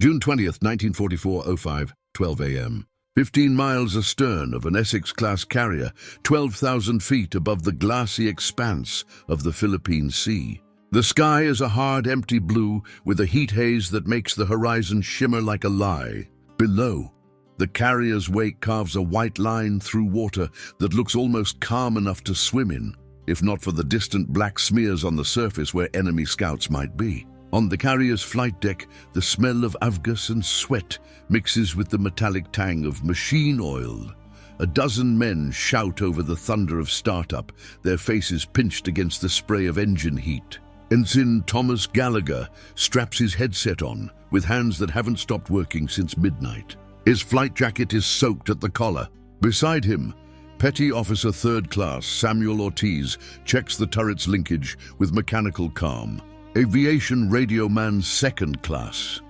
June 20th, 1944, 05:12 a.m. 15 miles astern of an Essex-class carrier, 12,000 feet above the glassy expanse of the Philippine Sea. The sky is a hard, empty blue with a heat haze that makes the horizon shimmer like a lie. Below, the carrier's wake carves a white line through water that looks almost calm enough to swim in, if not for the distant black smears on the surface where enemy scouts might be. On the carrier's flight deck, the smell of avgas and sweat mixes with the metallic tang of machine oil. A dozen men shout over the thunder of startup, their faces pinched against the spray of engine heat. Ensign Thomas Gallagher straps his headset on, with hands that haven't stopped working since midnight. His flight jacket is soaked at the collar. Beside him, Petty Officer Third Class Samuel Ortiz checks the turret's linkage with mechanical calm. Aviation Radio Man Second Class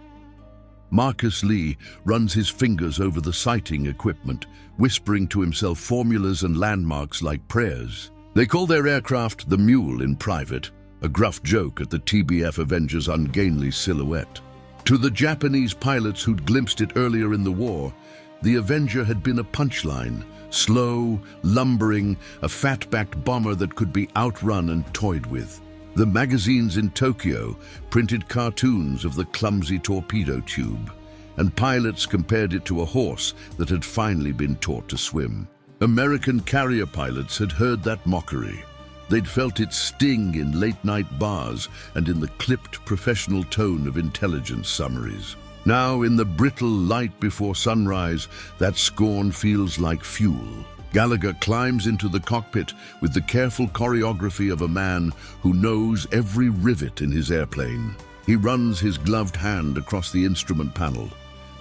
Marcus Lee runs his fingers over the sighting equipment, whispering to himself formulas and landmarks like prayers. They call their aircraft the Mule in private, a gruff joke at the TBF Avenger's ungainly silhouette. To the Japanese pilots who'd glimpsed it earlier in the war, the Avenger had been a punchline, slow, lumbering, a fat-backed bomber that could be outrun and toyed with. The magazines in Tokyo printed cartoons of the clumsy torpedo tube, and pilots compared it to a horse that had finally been taught to swim. American carrier pilots had heard that mockery. They'd felt its sting in late-night bars and in the clipped professional tone of intelligence summaries. Now, in the brittle light before sunrise, that scorn feels like fuel. Gallagher climbs into the cockpit with the careful choreography of a man who knows every rivet in his airplane. He runs his gloved hand across the instrument panel.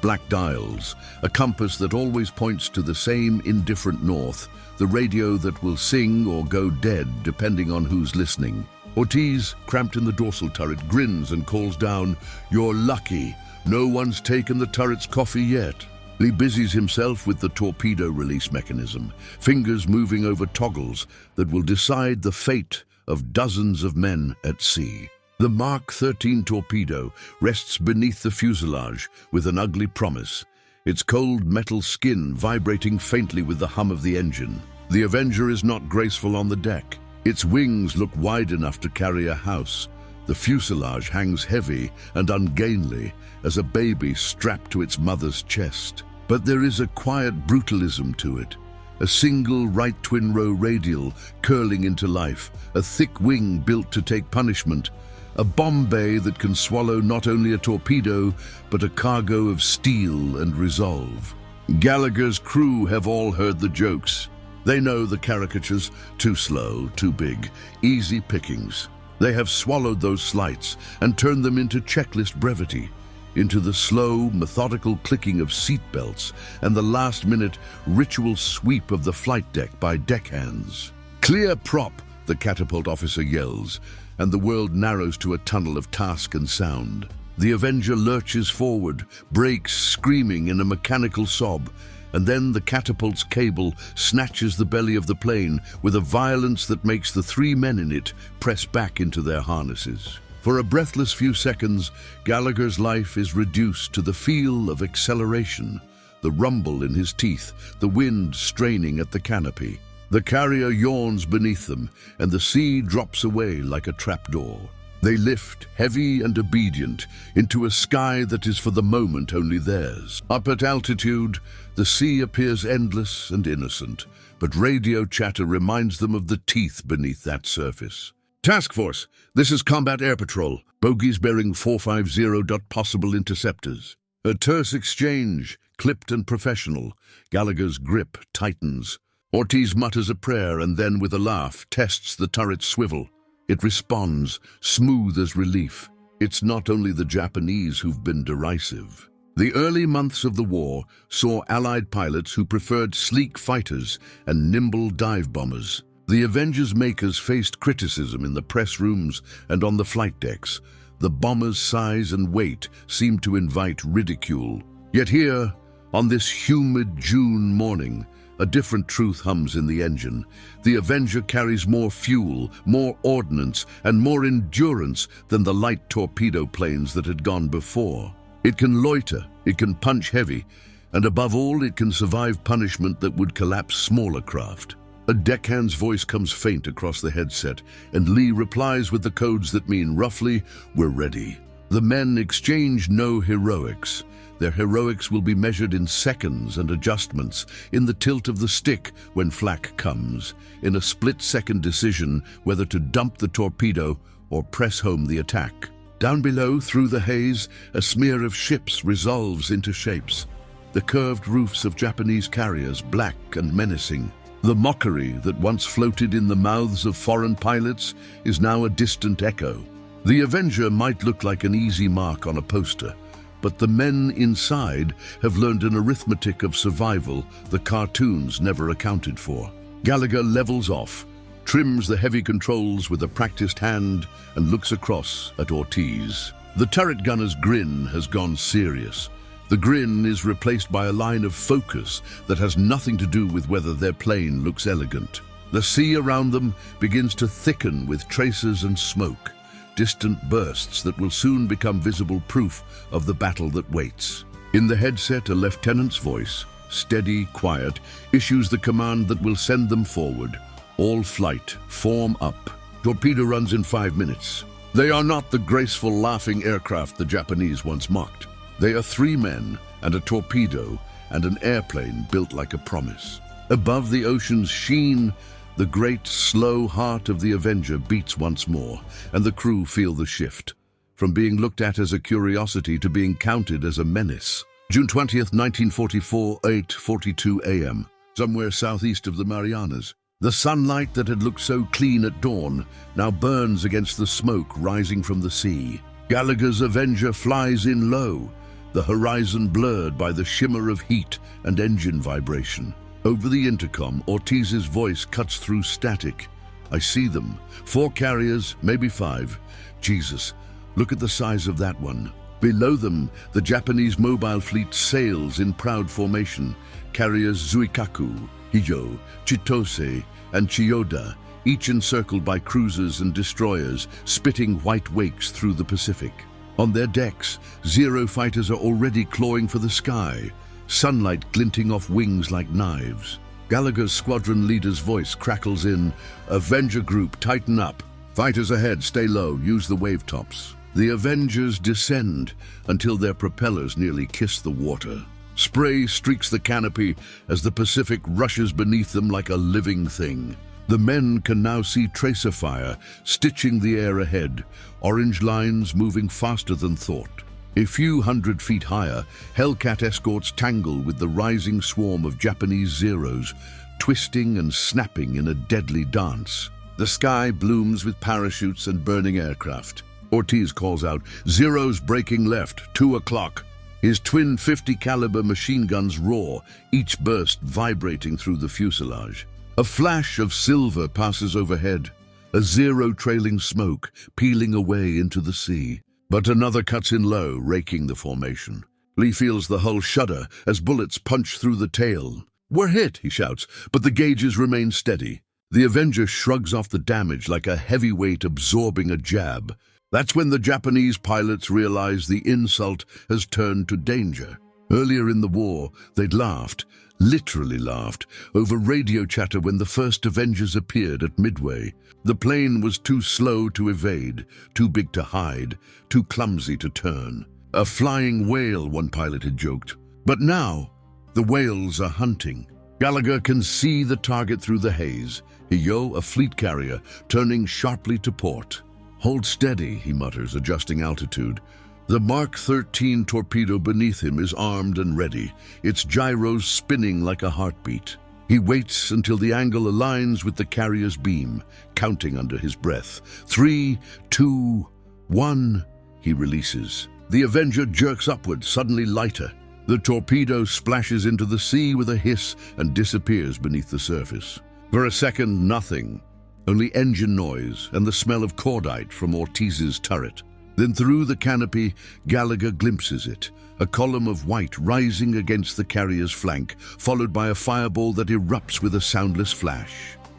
Black dials, a compass that always points to the same indifferent north, the radio that will sing or go dead depending on who's listening. Ortiz, cramped in the dorsal turret, grins and calls down, "You're lucky. No one's taken the turret's coffee yet." Lee busies himself with the torpedo release mechanism, fingers moving over toggles that will decide the fate of dozens of men at sea. The Mark 13 torpedo rests beneath the fuselage with an ugly promise, its cold metal skin vibrating faintly with the hum of the engine. The Avenger is not graceful on the deck. Its wings look wide enough to carry a house. The fuselage hangs heavy and ungainly as a baby strapped to its mother's chest. But there is a quiet brutalism to it. A single right twin-row radial curling into life, a thick wing built to take punishment, a bomb bay that can swallow not only a torpedo, but a cargo of steel and resolve. Gallagher's crew have all heard the jokes. They know the caricatures, too slow, too big, easy pickings. They have swallowed those slights and turned them into checklist brevity, into the slow, methodical clicking of seatbelts and the last-minute ritual sweep of the flight deck by deckhands. "Clear prop," the catapult officer yells, and the world narrows to a tunnel of task and sound. The Avenger lurches forward, brakes screaming in a mechanical sob, and then the catapult's cable snatches the belly of the plane with a violence that makes the three men in it press back into their harnesses. For a breathless few seconds, Gallagher's life is reduced to the feel of acceleration, the rumble in his teeth, the wind straining at the canopy. The carrier yawns beneath them, and the sea drops away like a trapdoor. They lift, heavy and obedient, into a sky that is for the moment only theirs. Up at altitude, the sea appears endless and innocent, but radio chatter reminds them of the teeth beneath that surface. "Task Force, this is Combat Air Patrol. Bogies bearing 450. Possible interceptors." A terse exchange, clipped and professional. Gallagher's grip tightens. Ortiz mutters a prayer and then, with a laugh, tests the turret's swivel. It responds, smooth as relief. It's not only the Japanese who've been derisive. The early months of the war saw Allied pilots who preferred sleek fighters and nimble dive bombers. The Avenger's makers faced criticism in the press rooms and on the flight decks. The bomber's size and weight seemed to invite ridicule. Yet here, on this humid June morning, a different truth hums in the engine. The Avenger carries more fuel, more ordnance, and more endurance than the light torpedo planes that had gone before. It can loiter, it can punch heavy, and above all, it can survive punishment that would collapse smaller craft. A deckhand's voice comes faint across the headset, and Lee replies with the codes that mean roughly, "We're ready." The men exchange no heroics. Their heroics will be measured in seconds and adjustments, in the tilt of the stick when flak comes, in a split-second decision whether to dump the torpedo or press home the attack. Down below, through the haze, a smear of ships resolves into shapes. The curved roofs of Japanese carriers, black and menacing. The mockery that once floated in the mouths of foreign pilots is now a distant echo. The Avenger might look like an easy mark on a poster, but the men inside have learned an arithmetic of survival the cartoons never accounted for. Gallagher levels off, trims the heavy controls with a practiced hand, and looks across at Ortiz. The turret gunner's grin has gone serious. The grin is replaced by a line of focus that has nothing to do with whether their plane looks elegant. The sea around them begins to thicken with traces and smoke, distant bursts that will soon become visible proof of the battle that waits. In the headset, a lieutenant's voice, steady, quiet, issues the command that will send them forward. All flight, form up. Torpedo runs in 5 minutes. They are not the graceful, laughing aircraft the Japanese once mocked. They are 3 men and a torpedo and an airplane built like a promise. Above the ocean's sheen, the great, slow heart of the Avenger beats once more, and the crew feel the shift, from being looked at as a curiosity to being counted as a menace. June 20th, 1944, 8:42 a.m., somewhere southeast of the Marianas. The sunlight that had looked so clean at dawn now burns against the smoke rising from the sea. Gallagher's Avenger flies in low, the horizon blurred by the shimmer of heat and engine vibration. Over the intercom, Ortiz's voice cuts through static. "I see them. 4 carriers, maybe 5. Jesus, look at the size of that one." Below them, the Japanese mobile fleet sails in proud formation. Carriers Zuikaku, Hijo, Chitose, and Chiyoda, each encircled by cruisers and destroyers, spitting white wakes through the Pacific. On their decks, Zero fighters are already clawing for the sky, sunlight glinting off wings like knives. Gallagher's squadron leader's voice crackles in, "Avenger group, tighten up. Fighters ahead, stay low, use the wave tops." The Avengers descend until their propellers nearly kiss the water. Spray streaks the canopy as the Pacific rushes beneath them like a living thing. The men can now see tracer fire stitching the air ahead, orange lines moving faster than thought. A few hundred feet higher, Hellcat escorts tangle with the rising swarm of Japanese Zeros, twisting and snapping in a deadly dance. The sky blooms with parachutes and burning aircraft. Ortiz calls out, "Zeros breaking left, 2 o'clock." His twin 50 caliber machine guns roar, each burst vibrating through the fuselage. A flash of silver passes overhead, a Zero trailing smoke, peeling away into the sea. But another cuts in low, raking the formation. Lee feels the hull shudder as bullets punch through the tail. "We're hit," he shouts, but the gauges remain steady. The Avenger shrugs off the damage like a heavyweight absorbing a jab. That's when the Japanese pilots realize the insult has turned to danger. Earlier in the war, they'd laughed, literally laughed, over radio chatter when the first Avengers appeared at Midway. The plane was too slow to evade, too big to hide, too clumsy to turn. "A flying whale," one pilot had joked. But now, the whales are hunting. Gallagher can see the target through the haze. Hiyo, a fleet carrier, turning sharply to port. "Hold steady," he mutters, adjusting altitude. The Mark 13 torpedo beneath him is armed and ready, its gyros spinning like a heartbeat. He waits until the angle aligns with the carrier's beam, counting under his breath. 3, 2, 1, he releases. The Avenger jerks upward, suddenly lighter. The torpedo splashes into the sea with a hiss and disappears beneath the surface. For a second, nothing. Only engine noise and the smell of cordite from Ortiz's turret. Then through the canopy, Gallagher glimpses it, a column of white rising against the carrier's flank, followed by a fireball that erupts with a soundless flash.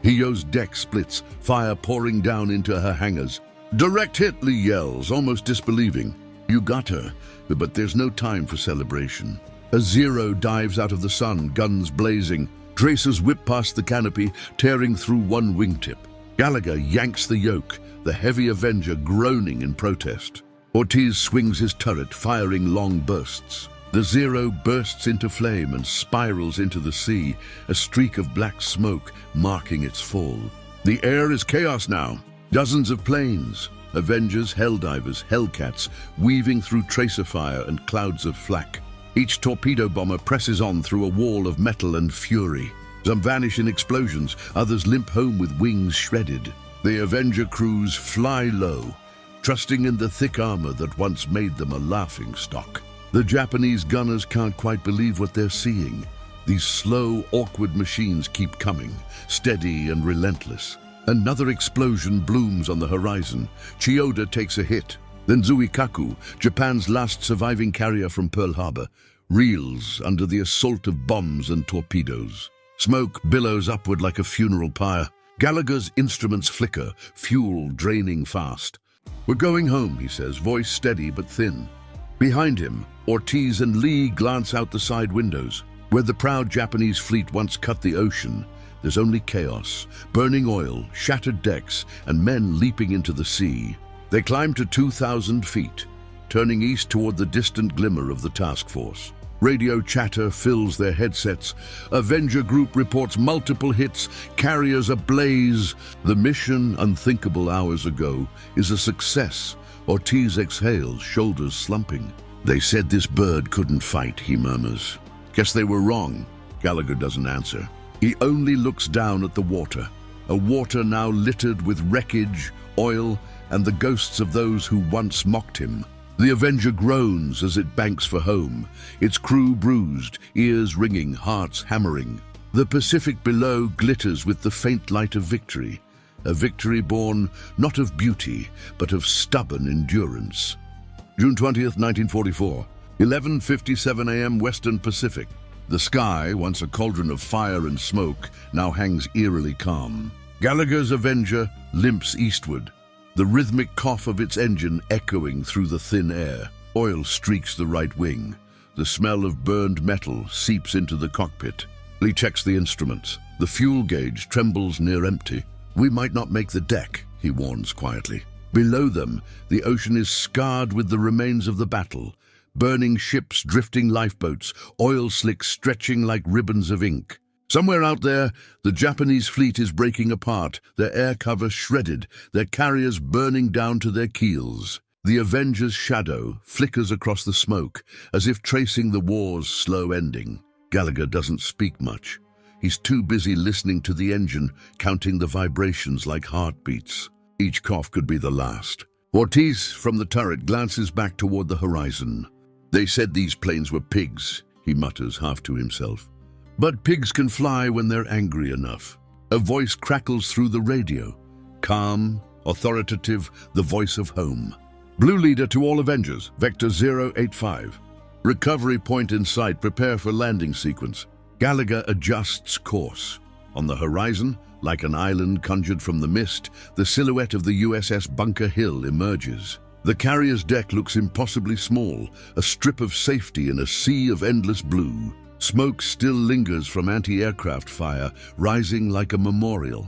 Hiyo's deck splits, fire pouring down into her hangars. "Direct hit," Lee yells, almost disbelieving. You got her, but there's no time for celebration. A Zero dives out of the sun, guns blazing. Tracers whip past the canopy, tearing through one wingtip. Gallagher yanks the yoke, the heavy Avenger groaning in protest. Ortiz swings his turret, firing long bursts. The Zero bursts into flame and spirals into the sea, a streak of black smoke marking its fall. The air is chaos now. Dozens of planes, Avengers, Helldivers, Hellcats, weaving through tracer fire and clouds of flak. Each torpedo bomber presses on through a wall of metal and fury. Some vanish in explosions, others limp home with wings shredded. The Avenger crews fly low, trusting in the thick armor that once made them a laughingstock. The Japanese gunners can't quite believe what they're seeing. These slow, awkward machines keep coming, steady and relentless. Another explosion blooms on the horizon. Chiyoda takes a hit. Then Zuikaku, Japan's last surviving carrier from Pearl Harbor, reels under the assault of bombs and torpedoes. Smoke billows upward like a funeral pyre. Gallagher's instruments flicker, fuel draining fast. "We're going home," he says, voice steady but thin. Behind him, Ortiz and Lee glance out the side windows. Where the proud Japanese fleet once cut the ocean, there's only chaos, burning oil, shattered decks, and men leaping into the sea. They climb to 2,000 feet, turning east toward the distant glimmer of the task force. Radio chatter fills their headsets. Avenger Group reports multiple hits, carriers ablaze. The mission, unthinkable hours ago, is a success. Ortiz exhales, shoulders slumping. "They said this bird couldn't fight," he murmurs. "Guess they were wrong." Gallagher doesn't answer. He only looks down at the water, a water now littered with wreckage, oil, and the ghosts of those who once mocked him. The Avenger groans as it banks for home, its crew bruised, ears ringing, hearts hammering. The Pacific below glitters with the faint light of victory, a victory born not of beauty, but of stubborn endurance. June 20th, 1944, 11:57 a.m. Western Pacific. The sky, once a cauldron of fire and smoke, now hangs eerily calm. Gallagher's Avenger limps eastward, the rhythmic cough of its engine echoing through the thin air. Oil streaks the right wing. The smell of burned metal seeps into the cockpit. Lee checks the instruments. The fuel gauge trembles near empty. "We might not make the deck," he warns quietly. Below them, the ocean is scarred with the remains of the battle. Burning ships, drifting lifeboats, oil slicks stretching like ribbons of ink. Somewhere out there, the Japanese fleet is breaking apart, their air cover shredded, their carriers burning down to their keels. The Avenger's shadow flickers across the smoke, as if tracing the war's slow ending. Gallagher doesn't speak much. He's too busy listening to the engine, counting the vibrations like heartbeats. Each cough could be the last. Ortiz, from the turret, glances back toward the horizon. "They said these planes were pigs," he mutters half to himself. But pigs can fly when they're angry enough. A voice crackles through the radio. Calm, authoritative, the voice of home. "Blue leader to all Avengers, Vector 085. Recovery point in sight, prepare for landing sequence." Gallagher adjusts course. On the horizon, like an island conjured from the mist, the silhouette of the USS Bunker Hill emerges. The carrier's deck looks impossibly small, a strip of safety in a sea of endless blue. Smoke still lingers from anti-aircraft fire, rising like a memorial.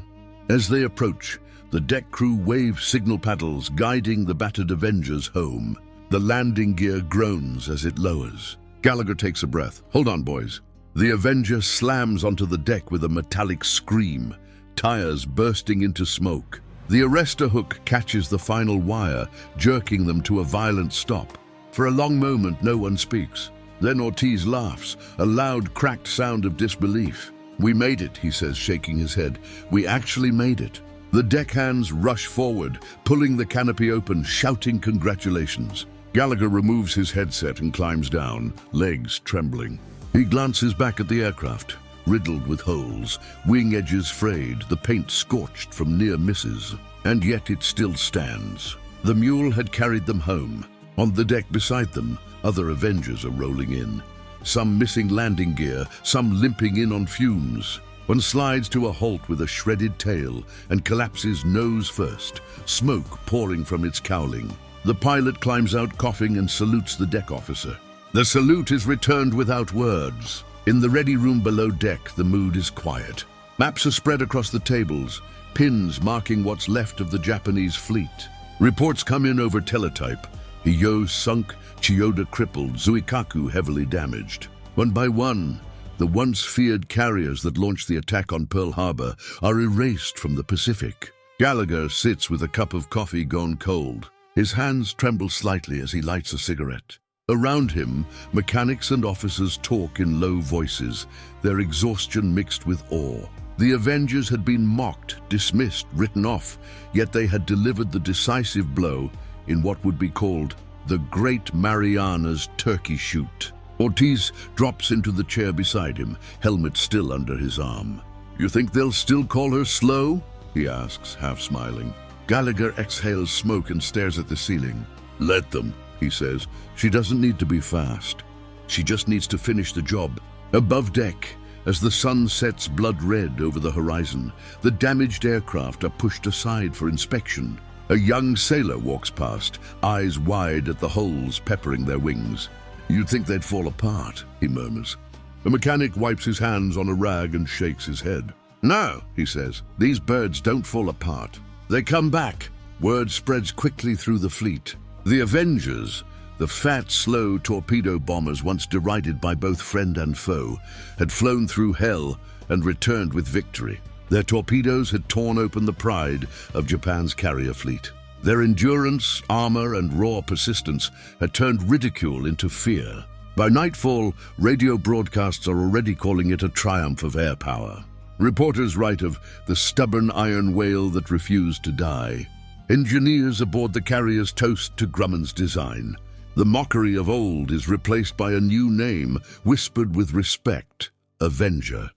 As they approach, the deck crew wave signal paddles, guiding the battered Avengers home. The landing gear groans as it lowers. Gallagher takes a breath. "Hold on, boys." The Avenger slams onto the deck with a metallic scream, tires bursting into smoke. The arrestor hook catches the final wire, jerking them to a violent stop. For a long moment, no one speaks. Then Ortiz laughs, a loud, cracked sound of disbelief. "We made it," he says, shaking his head. "We actually made it." The deckhands rush forward, pulling the canopy open, shouting congratulations. Gallagher removes his headset and climbs down, legs trembling. He glances back at the aircraft, riddled with holes, wing edges frayed, the paint scorched from near misses. And yet it still stands. The mule had carried them home. On the deck beside them, other Avengers are rolling in. Some missing landing gear, some limping in on fumes. One slides to a halt with a shredded tail and collapses nose first, smoke pouring from its cowling. The pilot climbs out coughing and salutes the deck officer. The salute is returned without words. In the ready room below deck, the mood is quiet. Maps are spread across the tables, pins marking what's left of the Japanese fleet. Reports come in over teletype. Hiyo sunk, Chiyoda crippled, Zuikaku heavily damaged. One by one, the once feared carriers that launched the attack on Pearl Harbor are erased from the Pacific. Gallagher sits with a cup of coffee gone cold. His hands tremble slightly as he lights a cigarette. Around him, mechanics and officers talk in low voices, their exhaustion mixed with awe. The Avengers had been mocked, dismissed, written off, yet they had delivered the decisive blow in what would be called the Great Mariana's Turkey Shoot. Ortiz drops into the chair beside him, helmet still under his arm. "You think they'll still call her slow?" he asks, half smiling. Gallagher exhales smoke and stares at the ceiling. "Let them," he says. "She doesn't need to be fast. She just needs to finish the job." Above deck, as the sun sets blood red over the horizon, the damaged aircraft are pushed aside for inspection. A young sailor walks past, eyes wide at the holes peppering their wings. "You'd think they'd fall apart," he murmurs. The mechanic wipes his hands on a rag and shakes his head. "No," he says, "these birds don't fall apart. They come back." Word spreads quickly through the fleet. The Avengers, the fat, slow torpedo bombers once derided by both friend and foe, had flown through hell and returned with victory. Their torpedoes had torn open the pride of Japan's carrier fleet. Their endurance, armor, and raw persistence had turned ridicule into fear. By nightfall, radio broadcasts are already calling it a triumph of air power. Reporters write of the stubborn iron whale that refused to die. Engineers aboard the carriers toast to Grumman's design. The mockery of old is replaced by a new name, whispered with respect: Avenger.